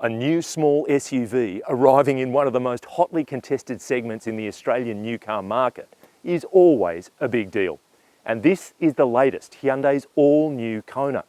A new small SUV arriving in one of the most hotly contested segments in the Australian new car market is always a big deal. And this is the latest, Hyundai's all-new Kona.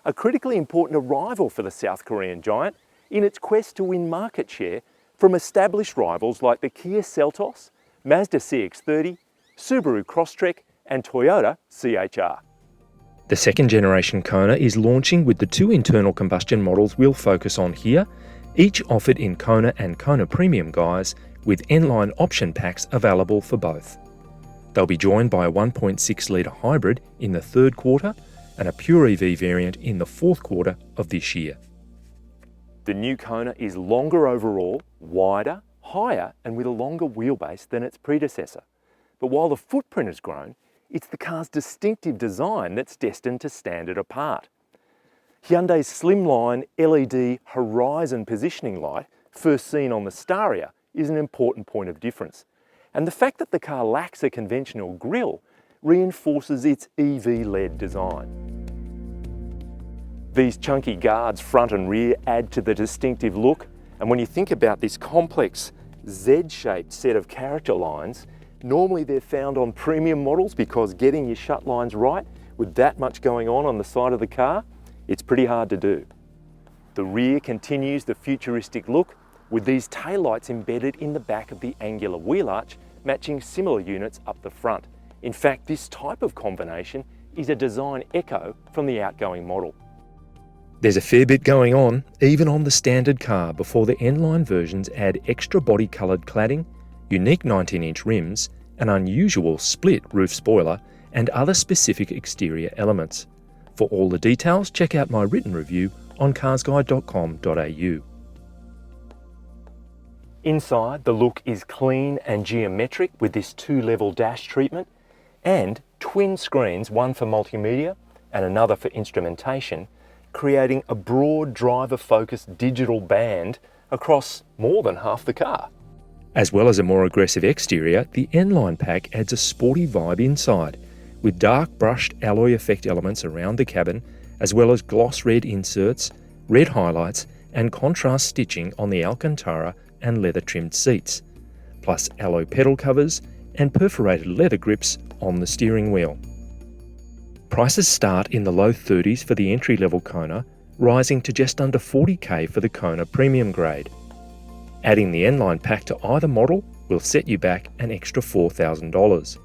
A critically important arrival for the South Korean giant in its quest to win market share from established rivals like the Kia Seltos, Mazda CX-30, Subaru Crosstrek and Toyota CHR. The second generation Kona is launching with the two internal combustion models we'll focus on here, each offered in Kona and Kona Premium guise with N-line option packs available for both. They'll be joined by a 1.6 litre hybrid in the third quarter and a pure EV variant in the fourth quarter of this year. The new Kona is longer overall, wider, higher and with a longer wheelbase than its predecessor. But while the footprint has grown, it's the car's distinctive design that's destined to stand it apart. Hyundai's slimline LED horizon positioning light, first seen on the Staria, is an important point of difference. And the fact that the car lacks a conventional grille reinforces its EV-led design. These chunky guards front and rear add to the distinctive look, and when you think about this complex Z-shaped set of character lines, normally they're found on premium models because getting your shut lines right with that much going on the side of the car, it's pretty hard to do. The rear continues the futuristic look with these taillights embedded in the back of the angular wheel arch, matching similar units up the front. In fact, this type of combination is a design echo from the outgoing model. There's a fair bit going on, even on the standard car, before the N-line versions add extra body-coloured cladding, unique 19-inch rims, an unusual split roof spoiler, and other specific exterior elements. For all the details, check out my written review on carsguide.com.au. Inside, the look is clean and geometric with this two-level dash treatment and twin screens, one for multimedia and another for instrumentation, creating a broad driver-focused digital band across more than half the car. As well as a more aggressive exterior, the N-line pack adds a sporty vibe inside, with dark brushed alloy effect elements around the cabin, as well as gloss red inserts, red highlights, and contrast stitching on the Alcantara and leather-trimmed seats, plus alloy pedal covers and perforated leather grips on the steering wheel. Prices start in the low 30s for the entry-level Kona, rising to just under $40,000 for the Kona Premium grade. Adding the N-line pack to either model will set you back an extra $4,000.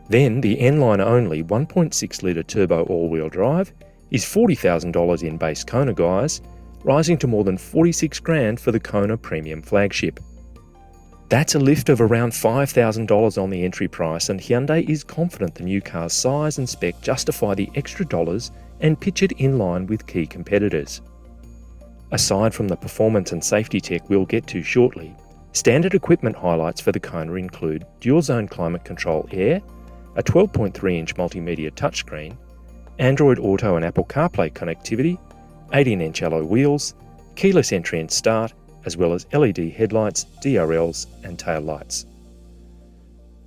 Then the N-line only 1.6 litre turbo all-wheel drive is $40,000 in base Kona guise, rising to more than $46,000 for the Kona Premium flagship. That's a lift of around $5,000 on the entry price, and Hyundai is confident the new car's size and spec justify the extra dollars and pitch it in line with key competitors. Aside from the performance and safety tech we'll get to shortly, standard equipment highlights for the Kona include dual-zone climate control air, a 12.3-inch multimedia touchscreen, Android Auto and Apple CarPlay connectivity, 18-inch alloy wheels, keyless entry and start, as well as LED headlights, DRLs and tail lights.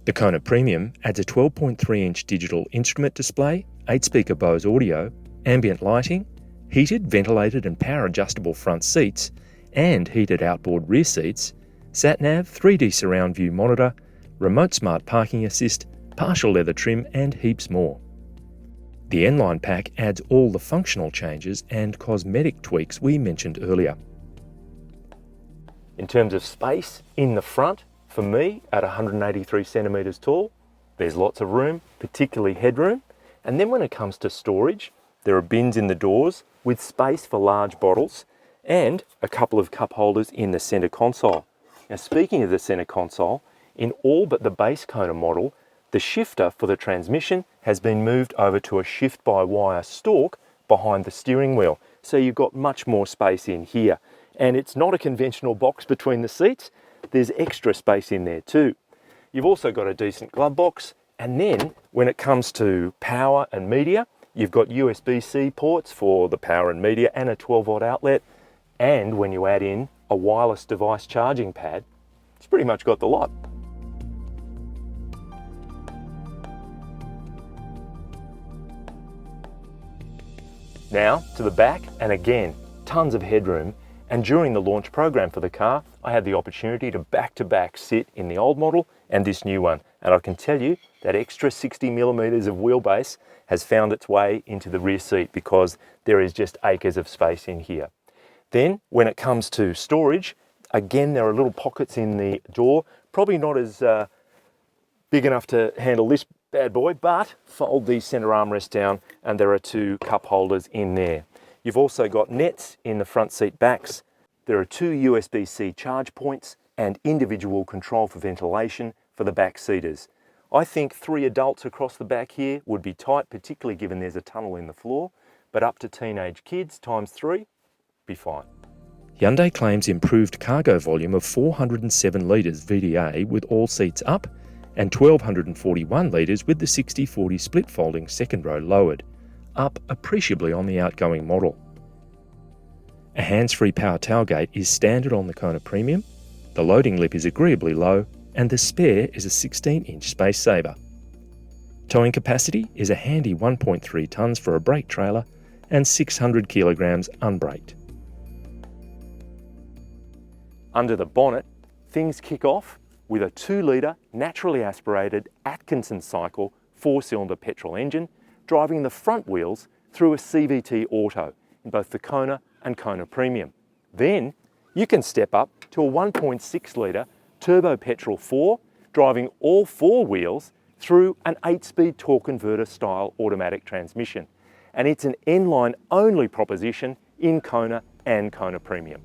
The Kona Premium adds a 12.3-inch digital instrument display, 8-speaker Bose audio, ambient lighting, heated, ventilated and power-adjustable front seats, and heated outboard rear seats, sat-nav, 3D surround view monitor, remote smart parking assist, partial leather trim and heaps more. The N-line pack adds all the functional changes and cosmetic tweaks we mentioned earlier. In terms of space, in the front, for me, at 183 centimetres tall, there's lots of room, particularly headroom. And then when it comes to storage, there are bins in the doors with space for large bottles and a couple of cup holders in the centre console. Now, speaking of the centre console, in all but the base Kona model, the shifter for the transmission has been moved over to a shift-by-wire stalk behind the steering wheel. So you've got much more space in here. And it's not a conventional box between the seats. There's extra space in there too. You've also got a decent glove box. And then when it comes to power and media, you've got USB-C ports for the power and media and a 12-volt outlet. And when you add in a wireless device charging pad, it's pretty much got the lot. Now to the back, and again, tons of headroom And during the launch program for the car, I had the opportunity to back-to-back sit in the old model and this new one. And I can tell you that extra 60 millimeters of wheelbase has found its way into the rear seat because there is just acres of space in here. Then when it comes to storage, again, there are little pockets in the door, probably not as big enough to handle this bad boy, but fold the center armrest down and there are 2 cup holders in there. You've also got nets in the front seat backs. There are 2 USB-C charge points and individual control for ventilation for the back seaters. I think 3 adults across the back here would be tight, particularly given there's a tunnel in the floor, but up to teenage kids times 3, be fine. Hyundai claims improved cargo volume of 407 litres VDA with all seats up and 1,241 litres with the 60-40 split folding second row lowered, up appreciably on the outgoing model. A hands-free power tailgate is standard on the Kona Premium, the loading lip is agreeably low, and the spare is a 16-inch space saver. Towing capacity is a handy 1.3 tonnes for a brake trailer and 600 kilograms unbraked. Under the bonnet, things kick off with a 2-litre naturally aspirated Atkinson cycle 4-cylinder petrol engine driving the front wheels through a CVT auto in both the Kona and Kona Premium. Then you can step up to a 1.6-litre turbo petrol 4 driving all 4 wheels through an 8-speed torque converter style automatic transmission. And it's an N-line only proposition in Kona and Kona Premium.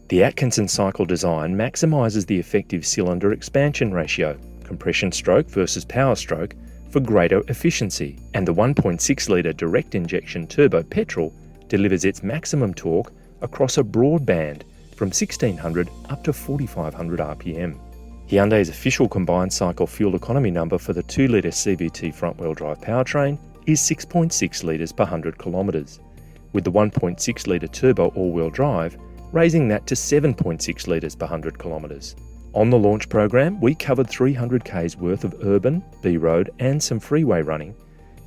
The Atkinson cycle design maximises the effective cylinder expansion ratio, compression stroke versus power stroke, for greater efficiency, and the 1.6-litre direct injection turbo petrol delivers its maximum torque across a broad band from 1600 up to 4500 RPM. Hyundai's official combined cycle fuel economy number for the 2-litre CVT front-wheel drive powertrain is 6.6 litres per 100 kilometres, with the 1.6-litre turbo all-wheel drive raising that to 7.6 litres per 100 kilometres. On the launch program, we covered 300 k's worth of urban, B-road and some freeway running,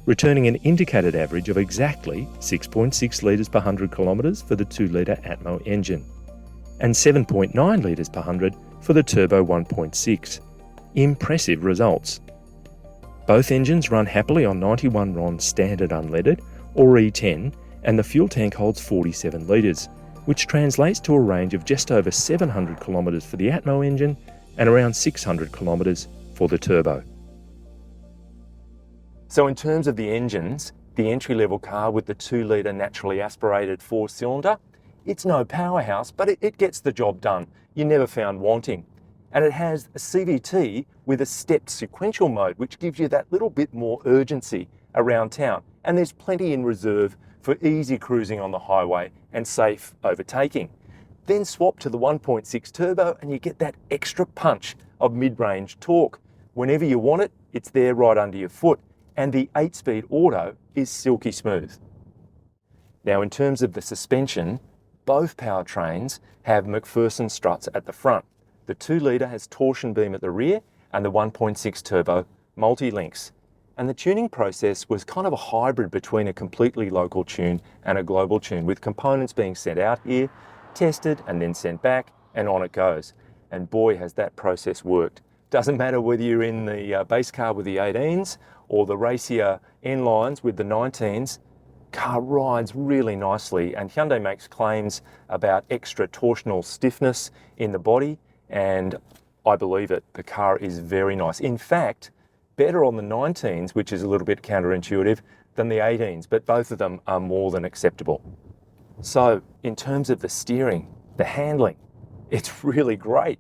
returning an indicated average of exactly 6.6 litres per 100 kilometres for the 2-litre Atmo engine, and 7.9 litres per 100 for the turbo 1.6. Impressive results. Both engines run happily on 91 RON standard unleaded or E10, and the fuel tank holds 47 litres, which translates to a range of just over 700 kilometres for the Atmo engine and around 600 kilometres for the turbo. So in terms of the engines, the entry-level car with the 2-litre naturally aspirated 4-cylinder, it's no powerhouse, but it gets the job done. You're never found wanting. And it has a CVT with a stepped sequential mode, which gives you that little bit more urgency around town. And there's plenty in reserve for easy cruising on the highway and safe overtaking. Then swap to the 1.6 turbo and you get that extra punch of mid-range torque. Whenever you want it, it's there right under your foot. And the 8-speed auto is silky smooth. Now in terms of the suspension, both powertrains have McPherson struts at the front. The 2-litre has torsion beam at the rear and the 1.6 turbo multi-links. And the tuning process was kind of a hybrid between a completely local tune and a global tune, with components being sent out here, tested and then sent back, and on it goes. And boy, has that process worked. Doesn't matter whether you're in the base car with the 18s or the racier N-lines with the 19s, car rides really nicely, and Hyundai makes claims about extra torsional stiffness in the body, and I believe it. The car is very nice. In fact, better on the 19s, which is a little bit counterintuitive, than the 18s, but both of them are more than acceptable. So in terms of the steering, the handling, it's really great.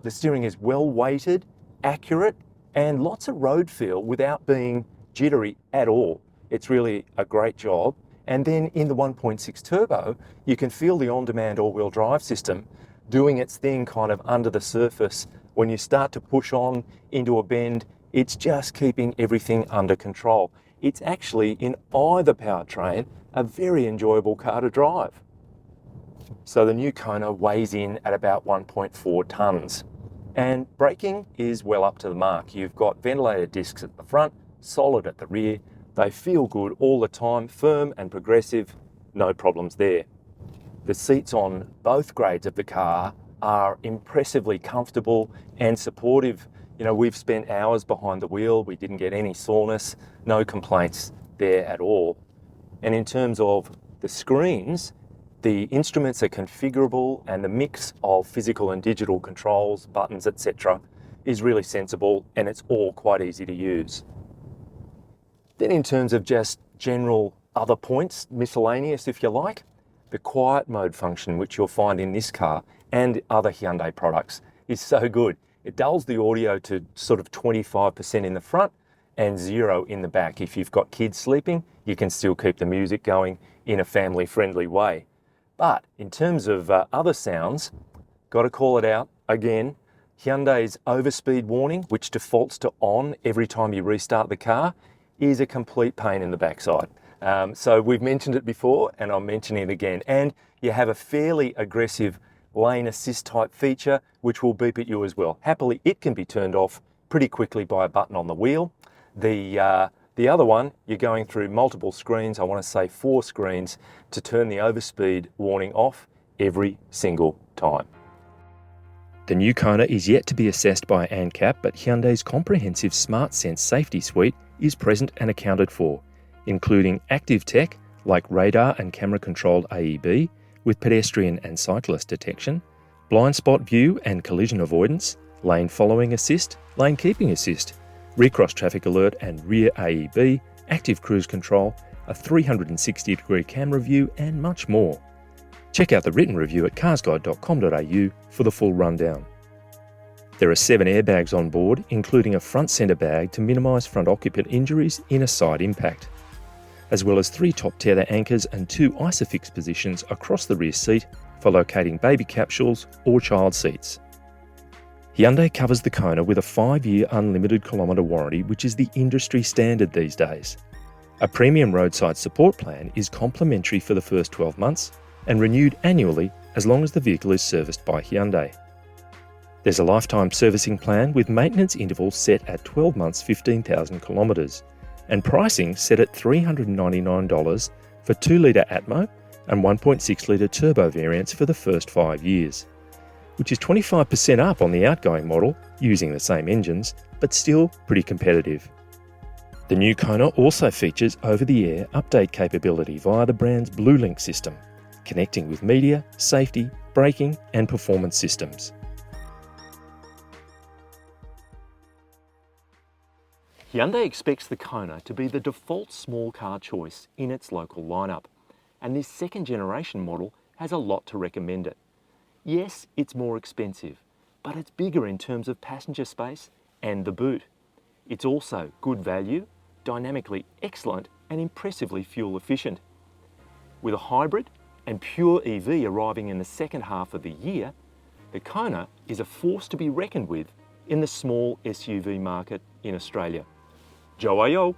The steering is well weighted, accurate, and lots of road feel without being jittery at all. It's really a great job. And then in the 1.6 turbo, you can feel the on-demand all-wheel drive system doing its thing kind of under the surface. When you start to push on into a bend, it's just keeping everything under control. It's actually, in either powertrain, a very enjoyable car to drive. So the new Kona weighs in at about 1.4 tonnes. And braking is well up to the mark. You've got ventilated discs at the front, solid at the rear. They feel good all the time, firm and progressive, no problems there. The seats on both grades of the car are impressively comfortable and supportive. You know, we've spent hours behind the wheel. We didn't get any soreness, no complaints there at all. And in terms of the screens, the instruments are configurable, and the mix of physical and digital controls, buttons, etc. is really sensible, and it's all quite easy to use. Then in terms of just general other points, miscellaneous if you like, the quiet mode function, which you'll find in this car and other Hyundai products, is so good. It dulls the audio to sort of 25% in the front and 0 in the back. If you've got kids sleeping, you can still keep the music going in a family-friendly way. But in terms of other sounds, got to call it out again, Hyundai's overspeed warning, which defaults to on every time you restart the car, is a complete pain in the backside. So we've mentioned it before, and I'm mentioning it again. And you have a fairly aggressive lane assist type feature, which will beep at you as well. Happily, it can be turned off pretty quickly by a button on the wheel. The other one, you're going through multiple screens, I want to say 4 screens, to turn the overspeed warning off every single time. The new Kona is yet to be assessed by ANCAP, but Hyundai's comprehensive SmartSense safety suite is present and accounted for, including active tech like radar and camera-controlled AEB with pedestrian and cyclist detection, blind spot view and collision avoidance, lane following assist, lane keeping assist, rear cross traffic alert and rear AEB, active cruise control, a 360-degree camera view, and much more. Check out the written review at carsguide.com.au for the full rundown. There are 7 airbags on board, including a front centre bag to minimise front occupant injuries in a side impact, as well as 3 top tether anchors and 2 ISOFIX positions across the rear seat for locating baby capsules or child seats. Hyundai covers the Kona with a 5-year unlimited kilometre warranty, which is the industry standard these days. A premium roadside support plan is complimentary for the first 12 months and renewed annually as long as the vehicle is serviced by Hyundai. There's a lifetime servicing plan with maintenance intervals set at 12 months, 15,000 kilometres, and pricing set at $399 for 2-litre Atmo and 1.6-litre turbo variants for the first 5 years, which is 25% up on the outgoing model using the same engines, but still pretty competitive. The new Kona also features over-the-air update capability via the brand's BlueLink system, connecting with media, safety, braking and performance systems. Hyundai expects the Kona to be the default small car choice in its local lineup, and this second generation model has a lot to recommend it. Yes, it's more expensive, but it's bigger in terms of passenger space and the boot. It's also good value, dynamically excellent and impressively fuel efficient. With a hybrid and pure EV arriving in the second half of the year, the Kona is a force to be reckoned with in the small SUV market in Australia. Joe ayo!